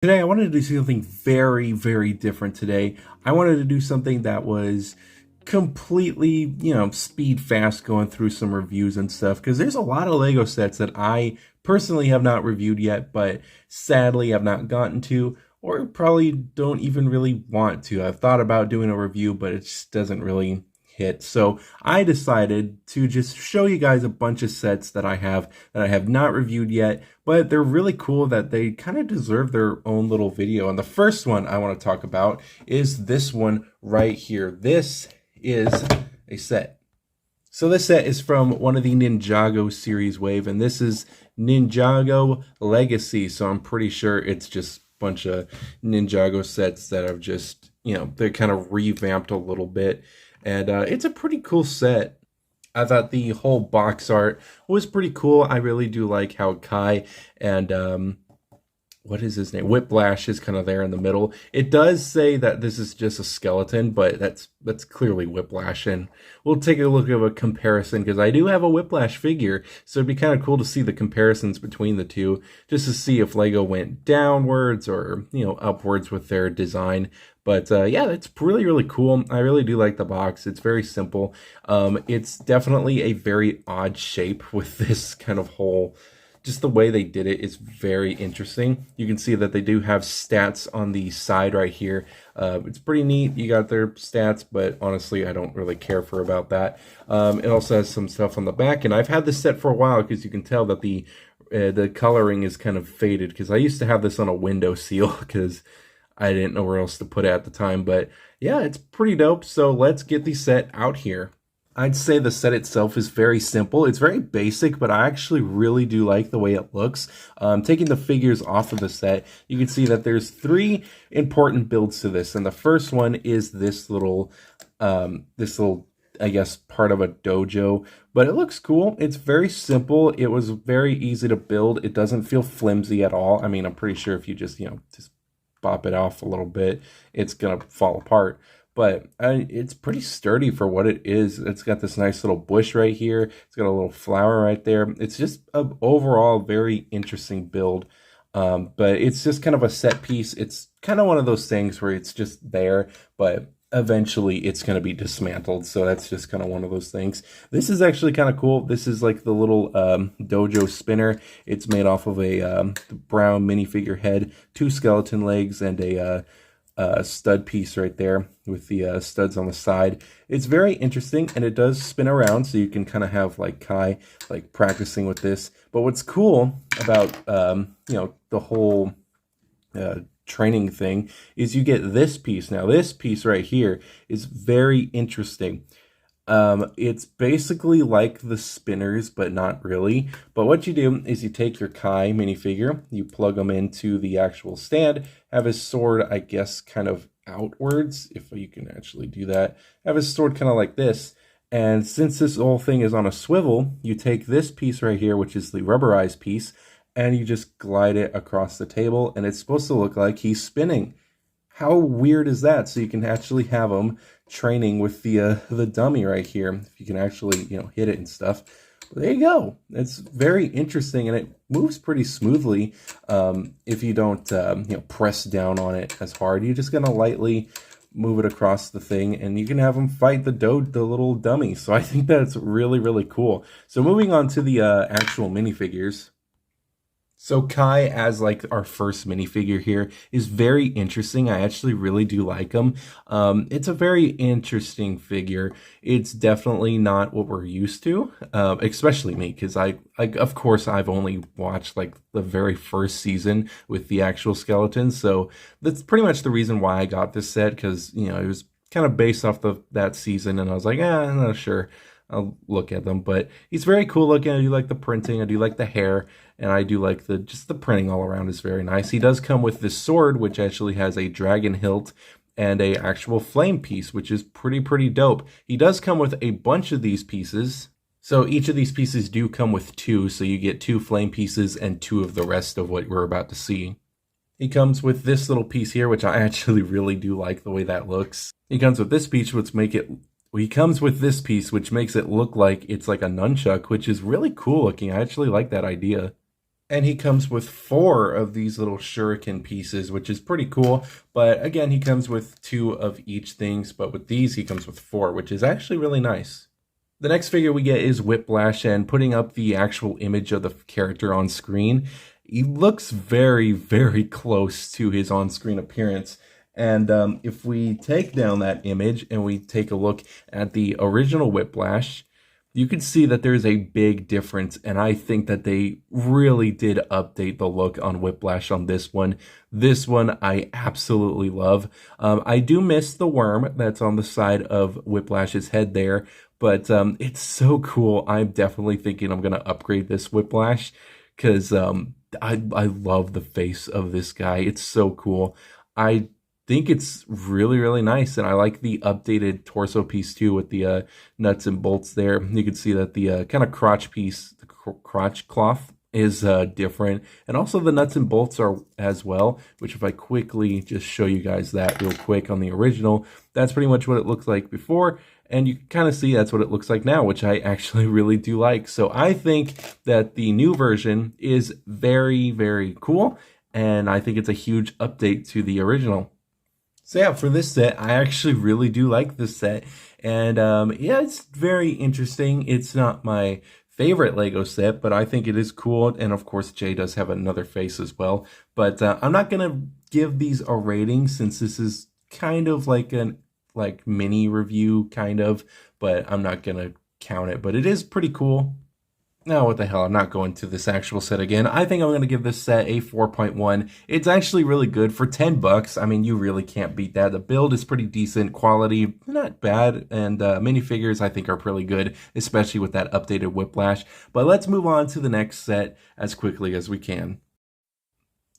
Today, I wanted to do something very, very different today. I wanted to do something that was completely, speed fast going through some reviews and stuff because there's a lot of Lego sets that I personally have not reviewed yet, but sadly have not gotten to, or probably don't even really want to. I've thought about doing a review, but it just doesn't really hit. So I decided to just show you guys a bunch of sets that I have not reviewed yet, but they're really cool that they kind of deserve their own little video. And the first one I want to talk about is this one right here. This is a set. So this set is from one of the Ninjago series wave, and this is Ninjago Legacy. So I'm pretty sure it's just a bunch of Ninjago sets that have just, they're kind of revamped a little bit. And it's a pretty cool set. I thought the whole box art was pretty cool. I really do like how Kai and what is his name? Whiplash is kind of there in the middle. It does say that this is just a skeleton, but that's clearly Whiplash. And we'll take a look at a comparison because I do have a Whiplash figure, so it'd be kind of cool to see the comparisons between the two, just to see if Lego went downwards or upwards with their design. But yeah, it's really, really cool. I really do like the box. It's very simple. It's definitely a very odd shape with this kind of whole, just the way they did it is very interesting. You can see that they do have stats on the side right here. It's pretty neat. You got their stats, but honestly, I don't really care for about that. It also has some stuff on the back, and I've had this set for a while because you can tell that the coloring is kind of faded because I used to have this on a window seal because I didn't know where else to put it at the time, but yeah, it's pretty dope. So let's get the set out here. I'd say the set itself is very simple. It's very basic, but I actually really do like the way it looks. Taking the figures off of the set, you can see that there's three important builds to this. And the first one is this little, I guess, part of a dojo, but it looks cool. It's very simple. It was very easy to build. It doesn't feel flimsy at all. I mean, I'm pretty sure if you just pop it off a little bit, it's gonna fall apart. But it's pretty sturdy for what it is. It's got this nice little bush right here. It's got a little flower right there. It's just an overall very interesting build. But it's just kind of a set piece. It's kind of one of those things where it's just there, but eventually it's going to be dismantled. So that's just kind of one of those things. This is actually kind of cool. This is like the little dojo spinner. It's made off of a brown minifigure head, two skeleton legs, and a stud piece right there with the studs on the side. It's very interesting, and it does spin around, so you can kind of have like Kai like practicing with this. But what's cool about the whole training thing is you get this piece. Now this piece right here is very interesting. It's basically like the spinners, but not really. But what you do is you take your Kai minifigure, you plug them into the actual stand, have his sword, I guess, kind of outwards, if you can actually do that. Have his sword kind of like this. And since this whole thing is on a swivel, you take this piece right here, which is the rubberized piece, and you just glide it across the table, and it's supposed to look like he's spinning. How weird is that? So you can actually have him training with the dummy right here. If you can actually hit it and stuff. There you go. It's very interesting, and it moves pretty smoothly. If you don't press down on it as hard, you're just gonna lightly move it across the thing, and you can have him fight the little dummy. So I think that's really, really cool. So moving on to the actual minifigures. So Kai as like our first minifigure here is very interesting. I actually really do like him. It's a very interesting figure. It's definitely not what we're used to, especially me, because of course I've only watched like the very first season with the actual skeletons. So that's pretty much the reason why I got this set, because it was kind of based off that season, and I was like, I'm not sure. I'll look at them, but he's very cool looking. I do like the printing. I do like the hair, and I do like the printing all around is very nice. He does come with this sword, which actually has a dragon hilt and a actual flame piece, which is pretty dope. He does come with a bunch of these pieces. So each of these pieces do come with two, so you get two flame pieces and two of the rest of what we're about to see. He comes with this little piece here, which I actually really do like the way that looks. He comes with this piece, he comes with this piece, which makes it look like it's like a nunchuck, which is really cool looking. I actually like that idea. And he comes with 4 of these little shuriken pieces, which is pretty cool. But again, he comes with 2 of each things, but with these, he comes with 4, which is actually really nice. The next figure we get is Whiplash, and putting up the actual image of the character on screen, he looks very, very close to his on-screen appearance. And if we take down that image and we take a look at the original Whiplash, you can see that there's a big difference, and I think that they really did update the look on Whiplash on this one. This one I absolutely love. I do miss the worm that's on the side of Whiplash's head there, but it's so cool. I'm definitely thinking I'm going to upgrade this Whiplash because I love the face of this guy. It's so cool. I think it's really, really nice, and I like the updated torso piece too with the nuts and bolts there. You can see that the kind of crotch piece, the crotch cloth is different, and also the nuts and bolts are as well, which if I quickly just show you guys that real quick on the original, that's pretty much what it looks like before, and you can kind of see that's what it looks like now, which I actually really do like. So I think that the new version is very, very cool, and I think it's a huge update to the original. So yeah, for this set, I actually really do like this set. And yeah, it's very interesting. It's not my favorite Lego set, but I think it is cool. And of course, Jay does have another face as well. But I'm not going to give these a rating since this is kind of like an mini review, kind of. But I'm not going to count it. But it is pretty cool. No, what the hell, I'm not going to this actual set again. I think I'm going to give this set a 4.1. It's actually really good for 10 bucks. I mean, you really can't beat that. The build is pretty decent, quality, not bad, and minifigures I think are pretty good, especially with that updated Whiplash. But let's move on to the next set as quickly as we can.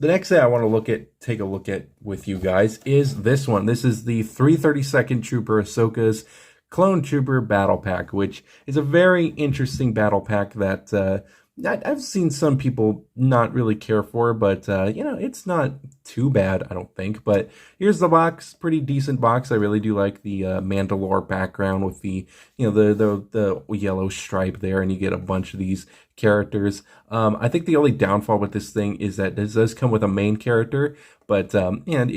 The next set I want to take a look at with you guys is this one. This is the 332nd Trooper Ahsoka's Clone Trooper Battle Pack, which is a very interesting battle pack that I've seen some people not really care for, but you know, it's not too bad, I don't think. But here's the box, pretty decent box. I really do like the Mandalore background with the, you know, the yellow stripe there, and you get a bunch of these characters. I think the only downfall with this thing is that this does come with a main character, but and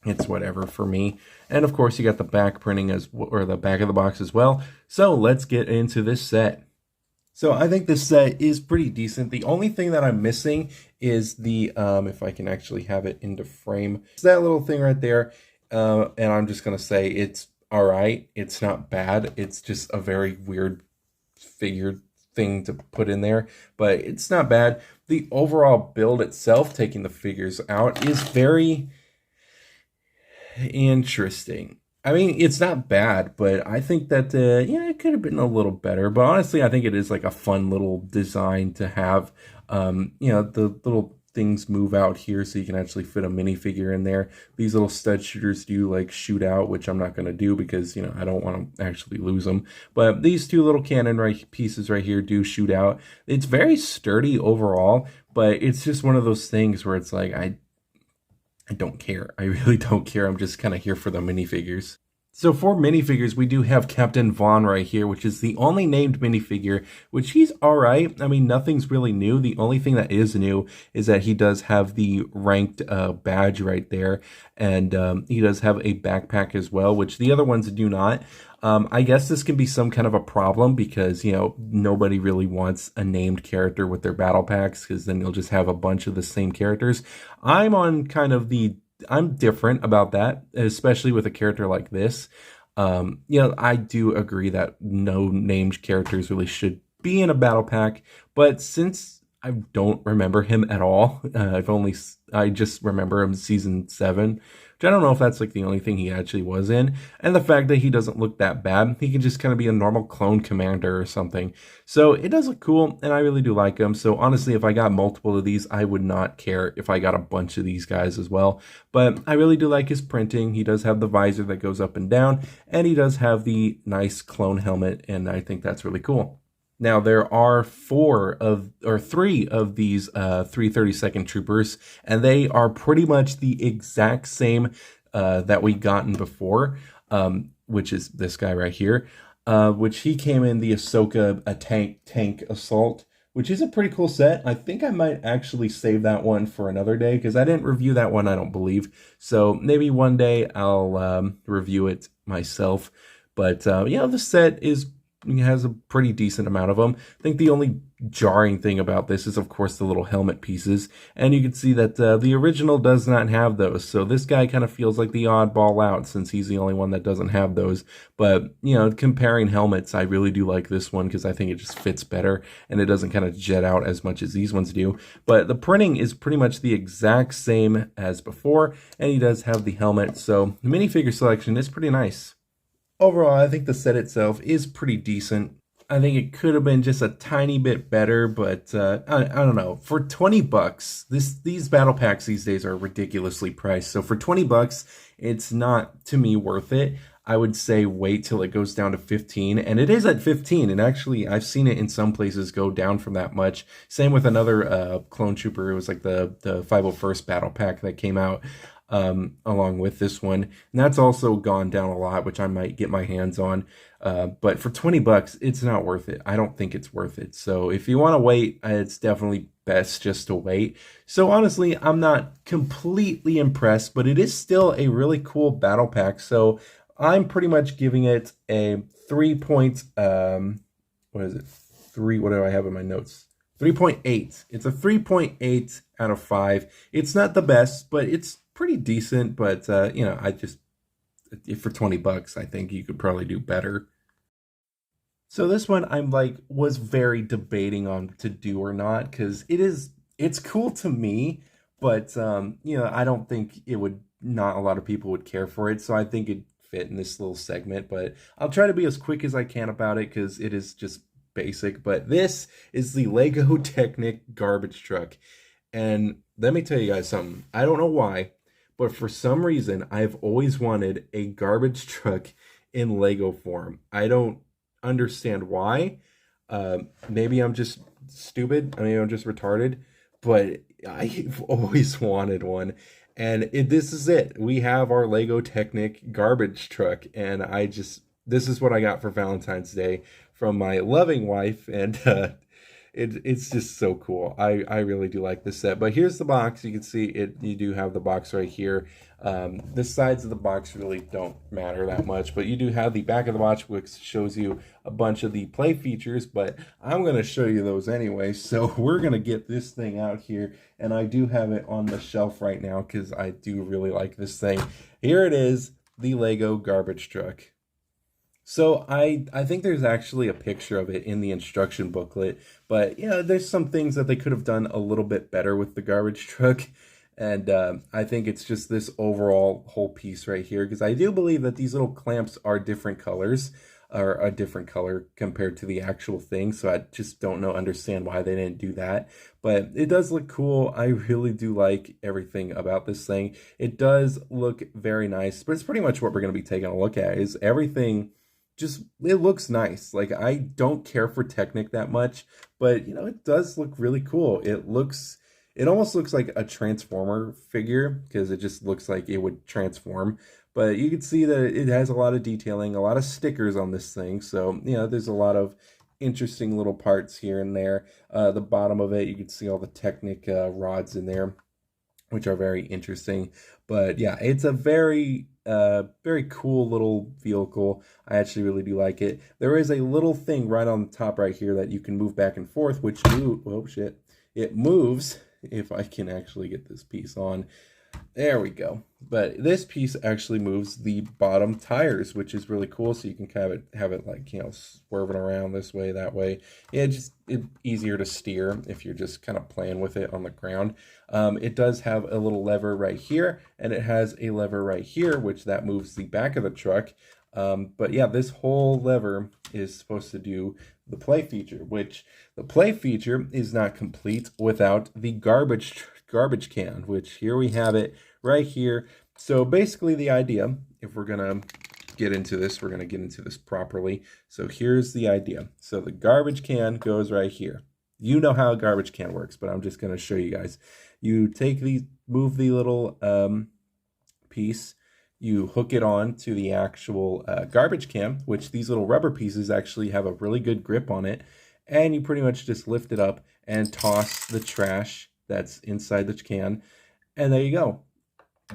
it's whatever for me. And of course, you got the back printing or the back of the box as well. So let's get into this set. So I think this set is pretty decent. The only thing that I'm missing is the, if I can actually have it into frame, it's that little thing right there. And I'm just going to say it's all right. It's not bad. It's just a very weird figured thing to put in there, but it's not bad. The overall build itself, taking the figures out, is very interesting. I mean, it's not bad, but I think that, yeah, it could have been a little better. But honestly, I think it is like a fun little design to have. You know, the little things move out here so you can actually fit a minifigure in there. These little stud shooters do like shoot out, which I'm not going to do because, you know, I don't want to actually lose them. But these two little cannon pieces right here do shoot out. It's very sturdy overall, but it's just one of those things where it's like, I don't care. I really don't care. I'm just kind of here for the minifigures. So for minifigures, we do have Captain Vaughn right here, which is the only named minifigure, which he's all right. I mean, nothing's really new. The only thing that is new is that he does have the ranked badge right there. And he does have a backpack as well, which the other ones do not. I guess this can be some kind of a problem because, you know, nobody really wants a named character with their battle packs because then you'll just have a bunch of the same characters. I'm different about that, especially with a character like this. You know, I do agree that no named characters really should be in a battle pack, but since I don't remember him at all, I just remember him season 7, which I don't know if that's like the only thing he actually was in, and the fact that he doesn't look that bad, he can just kind of be a normal clone commander or something. So it does look cool, and I really do like him. So honestly, if I got multiple of these, I would not care if I got a bunch of these guys as well. But I really do like his printing. He does have the visor that goes up and down, and he does have the nice clone helmet, and I think that's really cool. Now, there are 3 of these 332nd Troopers, and they are pretty much the exact same that we gotten before, which is this guy right here, which he came in the Ahsoka tank assault which is a pretty cool set. I think I might actually save that one for another day because I didn't review that one, I don't believe. So maybe one day I'll review it myself. But the set is has a pretty decent amount of them. I think the only jarring thing about this is, of course, the little helmet pieces. And you can see that the original does not have those. So this guy kind of feels like the oddball out since he's the only one that doesn't have those. But, comparing helmets, I really do like this one because I think it just fits better and it doesn't kind of jet out as much as these ones do. But the printing is pretty much the exact same as before. And he does have the helmet. So the minifigure selection is pretty nice. Overall, I think the set itself is pretty decent. I think it could have been just a tiny bit better, but I don't know. For 20 bucks, these battle packs these days are ridiculously priced. So for 20 bucks, it's not to me worth it. I would say wait till it goes down to 15, and it is at 15. And actually, I've seen it in some places go down from that much. Same with another Clone Trooper. It was like the 501st battle pack that came out along with this one. And that's also gone down a lot, which I might get my hands on. But for 20 bucks, it's not worth it. I don't think it's worth it. So if you want to wait, it's definitely best just to wait. So honestly, I'm not completely impressed, but it is still a really cool battle pack. So I'm pretty much giving it a 3 point, what is it? What do I have in my notes? 3.8. It's a 3.8 out of 5. It's not the best, but it's pretty decent. But for 20 bucks, I think you could probably do better. So this one was very debating on to do or not because it's cool to me, but I don't think it would, not a lot of people would care for it. So I think it fit in this little segment, but I'll try to be as quick as I can about it because it is just basic. But this is the Lego Technic garbage truck. And let me tell you guys something. I don't know why, but for some reason, I've always wanted a garbage truck in Lego form. I don't understand why. Maybe I'm just stupid. I mean, I'm just retarded, but I've always wanted one. And this is it. We have our Lego Technic garbage truck. And this is what I got for Valentine's Day from my loving wife. And it's just so cool. I really do like this set. But here's the box. You can see it. You do have the box right here. The sides of the box really don't matter that much, but you do have the back of the box, which shows you a bunch of the play features, but I'm going to show you those anyway. So we're going to get this thing out here, and I do have it on the shelf right now because I do really like this thing. Here it is, the Lego garbage truck. So I think there's actually a picture of it in the instruction booklet, but there's some things that they could have done a little bit better with the garbage truck. And I think it's just this overall whole piece right here, because I do believe that these little clamps are different colors, or a different color compared to the actual thing. So I just don't understand why they didn't do that. But it does look cool. I really do like everything about this thing. It does look very nice, but it's pretty much what we're going to be taking a look at is everything. It looks nice. Like, I don't care for Technic that much, but it does look really cool. It almost looks like a Transformer figure because it just looks like it would transform. But you can see that it has a lot of detailing, a lot of stickers on this thing. So, there's a lot of interesting little parts here and there. The bottom of it, you can see all the Technic rods in there, which are very interesting. But yeah, it's a very cool little vehicle. I actually really do like it. There is a little thing right on the top right here that you can move back and forth, which it moves. If I can actually get this piece on. There we go. But this piece actually moves the bottom tires, which is really cool. So you can kind of have it like, swerving around this way, that way. Yeah, it's easier to steer if you're just kind of playing with it on the ground. It does have a little lever right here, and it has a lever right here, which that moves the back of the truck. But yeah, this whole lever is supposed to do the play feature, which the play feature is not complete without the garbage can, which here we have it right here. So basically the idea, if we're going to get into this, we're going to get into this properly. So here's the idea. So the garbage can goes right here. You know how a garbage can works, but I'm just going to show you guys. You move the little piece, you hook it on to the actual garbage can, which these little rubber pieces actually have a really good grip on it. and you pretty much just lift it up and toss the trash that's inside the can, and there you go.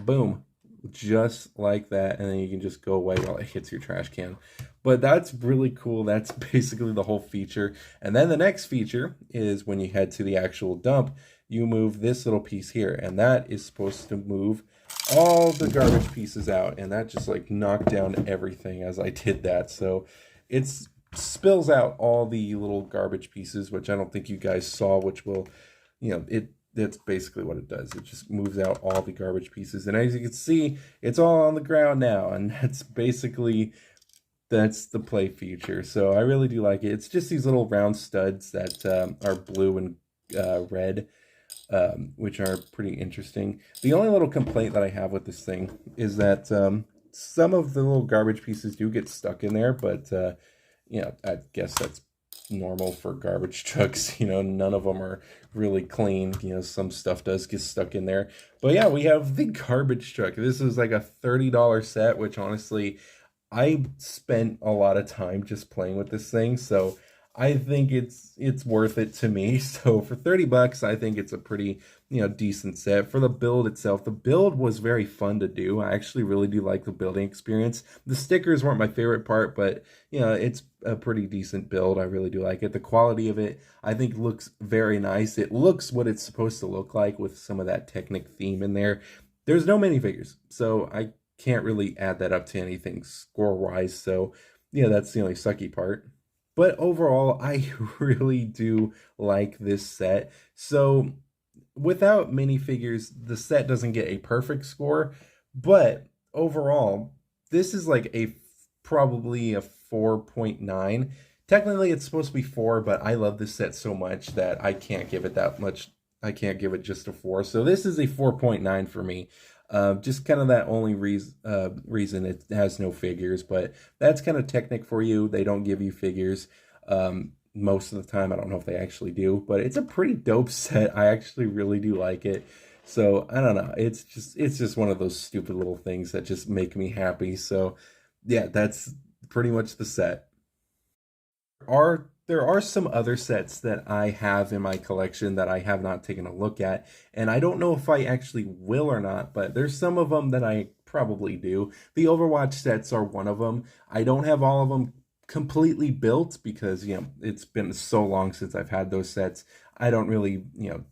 Boom, just like that, and then you can just go away while it hits your trash can. But that's really cool. That's basically the whole feature. And then the next feature is when you head to the actual dump, you move this little piece here, and that is supposed to move all the garbage pieces out, and that just like knocked down everything as I did that. So it's spills out all the little garbage pieces, which I don't think you guys saw, which will, that's basically what it does. It just moves out all the garbage pieces. And as you can see, it's all on the ground now. And that's the play feature. So I really do like it. It's just these little round studs that are blue and red, which are pretty interesting. The only little complaint that I have with this thing is that some of the little garbage pieces do get stuck in there, but I guess that's normal for garbage trucks. None of them are really clean. Some stuff does get stuck in there. But yeah, we have the garbage truck. This is like a $30 set, which honestly, I spent a lot of time just playing with this thing, so I think it's worth it to me. So for 30 bucks, I think it's a pretty, decent set. For the build itself, the build was very fun to do. I actually really do like the building experience. The stickers weren't my favorite part, but it's a pretty decent build. I really do like it. The quality of it, I think, looks very nice. It looks what it's supposed to look like with some of that Technic theme in there. There's no minifigures, so I can't really add that up to anything score-wise. So yeah, that's the only sucky part. But overall, I really do like this set. So without minifigures, the set doesn't get a perfect score, but overall, this is like probably a 4.9. Technically, it's supposed to be 4, but I love this set so much that I can't give it that much. I can't give it just a 4. So this is a 4.9 for me. Just kind of that only reason it has no figures, but that's kind of Technic for you. They don't give you figures most of the time. I don't know if they actually do, but it's a pretty dope set. I actually really do like it. So I don't know. It's just one of those stupid little things that just make me happy. So yeah, that's pretty much the set. There are some other sets that I have in my collection that I have not taken a look at, and I don't know if I actually will or not, but there's some of them that I probably do. The Overwatch sets are one of them. I don't have all of them completely built because, it's been so long since I've had those sets. I don't really,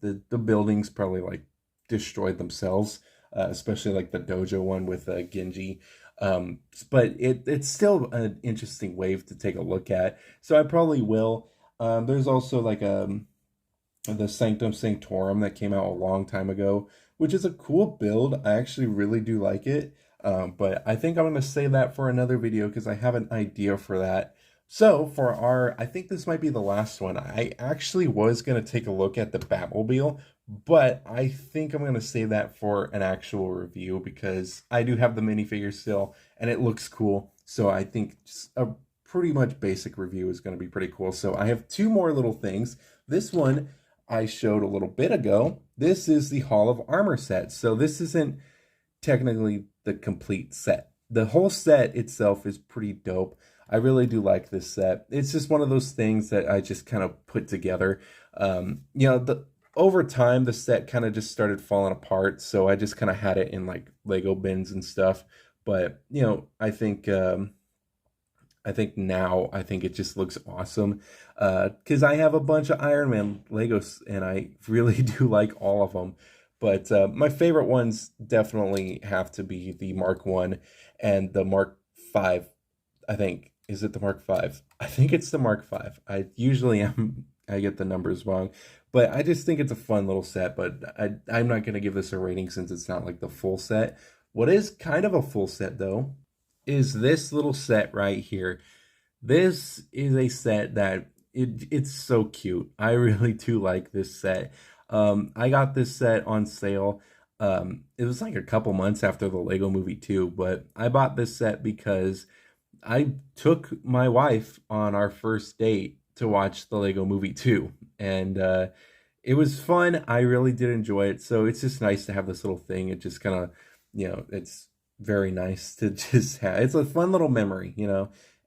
the buildings probably like destroyed themselves, especially like the Dojo one with Genji. But it's still an interesting wave to take a look at. So I probably will. There's also like the Sanctum Sanctorum that came out a long time ago, which is a cool build. I actually really do like it. But I think I'm going to save that for another video because I have an idea for that. So for I think this might be the last one. I actually was going to take a look at the Batmobile, but I think I'm going to save that for an actual review because I do have the minifigure still and it looks cool. So I think just a pretty much basic review is going to be pretty cool. So I have two more little things. This one I showed a little bit ago. This is the Hall of Armor set. So this isn't technically the complete set. The whole set itself is pretty dope. I really do like this set. It's just one of those things that I just kind of put together. Over time, the set kind of just started falling apart, so I just kind of had it in like Lego bins and stuff. But I think now it just looks awesome because I have a bunch of Iron Man Legos and I really do like all of them. But my favorite ones definitely have to be the Mark 1 and the Mark 5, I think. Is it the Mark 5? I think it's the Mark 5. I get the numbers wrong, but I just think it's a fun little set, but I'm not going to give this a rating since it's not like the full set. What is kind of a full set though is this little set right here. This is a set that it's so cute. I really do like this set. I got this set on sale. It was like a couple months after the Lego Movie 2, but I bought this set because I took my wife on our first date to watch the Lego Movie 2, and it was fun. I really did enjoy it. So it's just nice to have this little thing. It just kind of, it's very nice to just have. It's a fun little memory,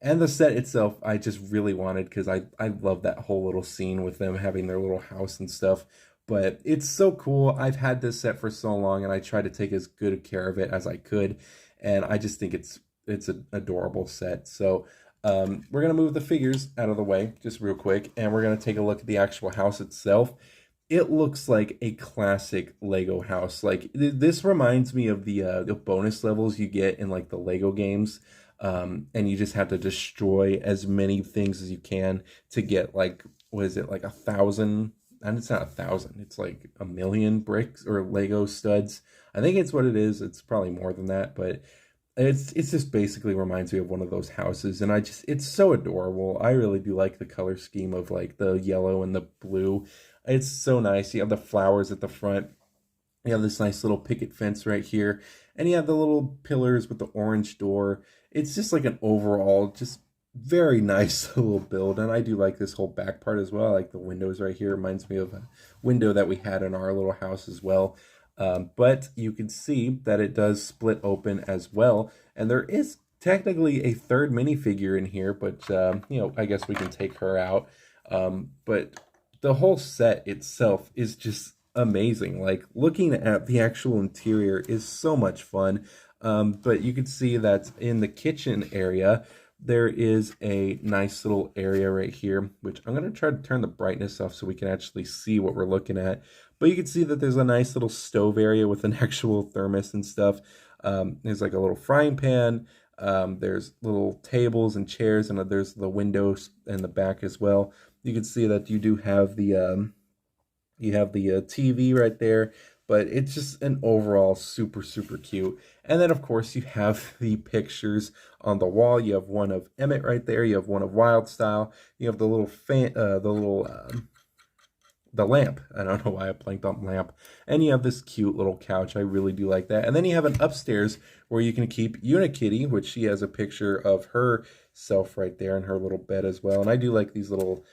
And the set itself, I just really wanted because I love that whole little scene with them having their little house and stuff. But it's so cool. I've had this set for so long, and I try to take as good care of it as I could. And I just think it's an adorable set. So we're gonna move the figures out of the way just real quick, and we're gonna take a look at the actual house itself. It looks like a classic Lego house. Like this reminds me of the bonus levels you get in like the Lego games, and you just have to destroy as many things as you can to get like what is it like 1,000? And it's not 1,000. It's like 1,000,000 bricks or Lego studs. I think it's what it is. It's probably more than that, but it's just basically reminds me of one of those houses, and it's so adorable. I really do like the color scheme of like the yellow and the blue. It's so nice. You have the flowers at the front. You have this nice little picket fence right here, and you have the little pillars with the orange door. It's just like an overall just very nice little build, and I do like this whole back part as well. I like the windows right here. Reminds me of a window that we had in our little house as well. But you can see that it does split open as well, and there is technically a third minifigure in here, but I guess we can take her out. But the whole set itself is just amazing. Like looking at the actual interior is so much fun. But you can see that in the kitchen area, there is a nice little area right here, which I'm going to try to turn the brightness off so we can actually see what we're looking at. But you can see that there's a nice little stove area with an actual thermos and stuff. There's like a little frying pan. There's little tables and chairs, and there's the windows in the back as well. You can see that you do have the TV right there, but it's just an overall super, super cute. And then, of course, you have the pictures on the wall. You have one of Emmett right there. You have one of Wyldstyle. You have the little the lamp. I don't know why I blanked on lamp. And you have this cute little couch. I really do like that. And then you have an upstairs where you can keep Unikitty, which she has a picture of herself right there in her little bed as well. And I do like these little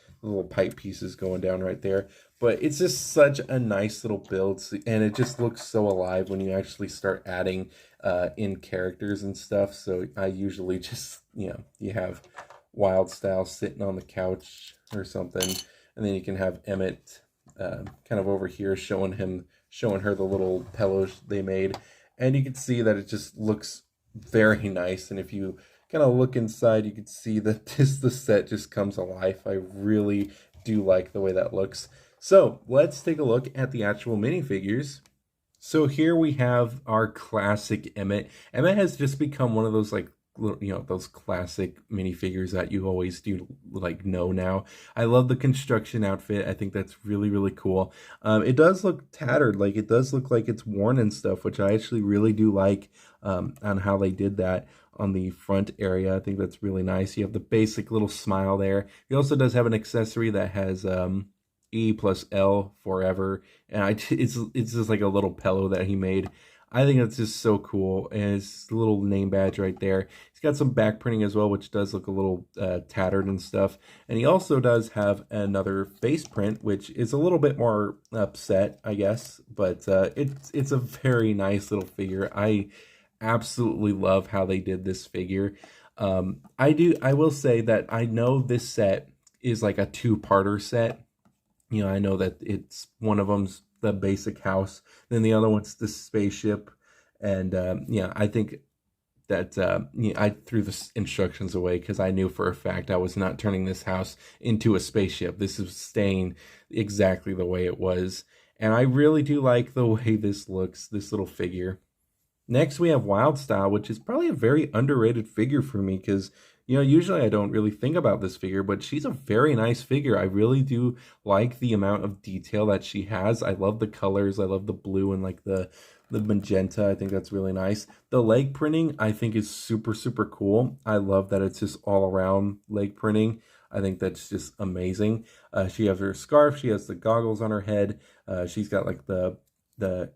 pipe pieces going down right there. But it's just such a nice little build, and it just looks so alive when you actually start adding in characters and stuff. So I usually just, you have Wyldstyle sitting on the couch or something, and then you can have Emmett kind of over here showing her the little pillows they made, and you can see that it just looks very nice. And if you kind of look inside, you can see that the set just comes alive. I really do like the way that looks. So let's take a look at the actual minifigures. So here we have our classic Emmett. Emmett has just become one of those like those classic minifigures that you always do like know now. I love the construction outfit. I think that's really, really cool. It does look tattered, like it does look like it's worn and stuff, which I actually really do like on how they did that on the front area. I think that's really nice. You have the basic little smile there. He also does have an accessory that has E plus L forever, and it's just like a little pillow that he made. I think that's just so cool, and it's a little name badge right there. He's got some back printing as well, which does look a little tattered and stuff. And he also does have another face print, which is a little bit more upset, I guess. But it's a very nice little figure. I absolutely love how they did this figure. I will say that I know this set is like a two-parter set. I know that it's one of them's the basic house, then the other one's the spaceship, and I think that I threw the instructions away because I knew for a fact I was not turning this house into a spaceship. This is staying exactly the way it was, and I really do like the way this looks, this little figure. Next, we have Wyldstyle, which is probably a very underrated figure for me because, usually I don't really think about this figure, but she's a very nice figure. I really do like the amount of detail that she has. I love the colors. I love the blue and like the magenta. I think that's really nice. The leg printing, I think, is super, super cool. I love that it's just all around leg printing. I think that's just amazing. She has her scarf. She has the goggles on her head. She's got like the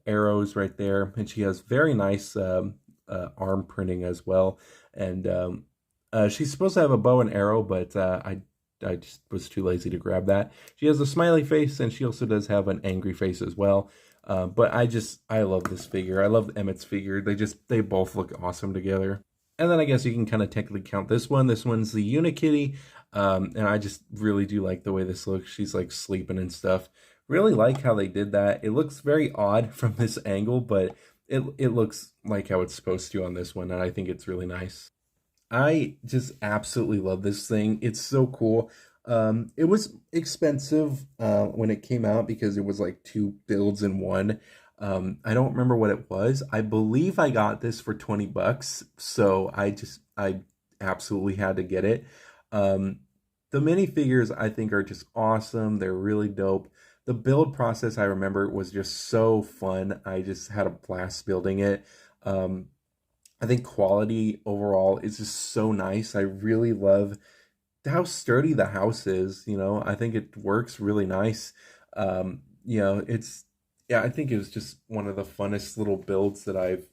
arrows right there, and she has very nice arm printing as well. And she's supposed to have a bow and arrow, but I just was too lazy to grab that. She has a smiley face, and she also does have an angry face as well. But I love this figure. I love Emmett's figure. They both look awesome together. And then I guess you can kind of technically count this one. This one's the Unikitty. And I just really do like the way this looks. She's like sleeping and stuff. Really like how they did that. It looks very odd from this angle, but it looks like how it's supposed to on this one. And I think it's really nice. I just absolutely love this thing. It's so cool. It was expensive when it came out because it was like two builds in one. I don't remember what it was. I believe I got this for 20 bucks, so I absolutely had to get it. The minifigures I think are just awesome. They're really dope. The build process I remember was just so fun. I just had a blast building it. Um, I think quality overall is just so nice. I really love how sturdy the house is. You know, I think it works really nice. You know, yeah, I think it was just one of the funnest little builds that I've,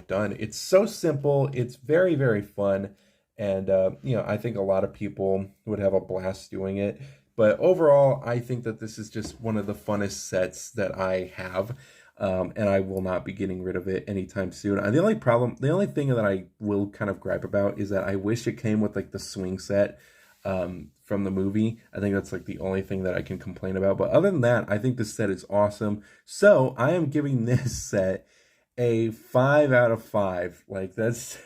done. It's so simple. It's very, very fun. And, I think a lot of people would have a blast doing it. But overall, I think that this is just one of the funnest sets that I have. And I will not be getting rid of it anytime soon. The only thing that I will kind of gripe about is that I wish it came with like the swing set from the movie. I think that's like the only thing that I can complain about. But other than that, I think this set is awesome. So I am giving this set a 5 out of 5. Like there's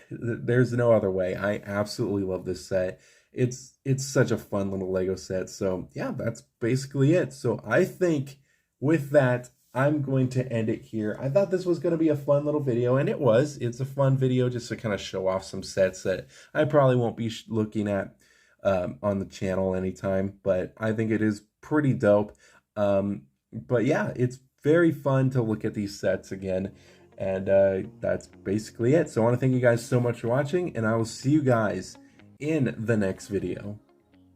no other way. I absolutely love this set. It's such a fun little Lego set. So yeah, that's basically it. So I think with that, I'm going to end it here. I thought this was going to be a fun little video, and it was. It's a fun video just to kind of show off some sets that I probably won't be looking at on the channel anytime, but I think it is pretty dope. But yeah, it's very fun to look at these sets again, and that's basically it. So I want to thank you guys so much for watching, and I will see you guys in the next video.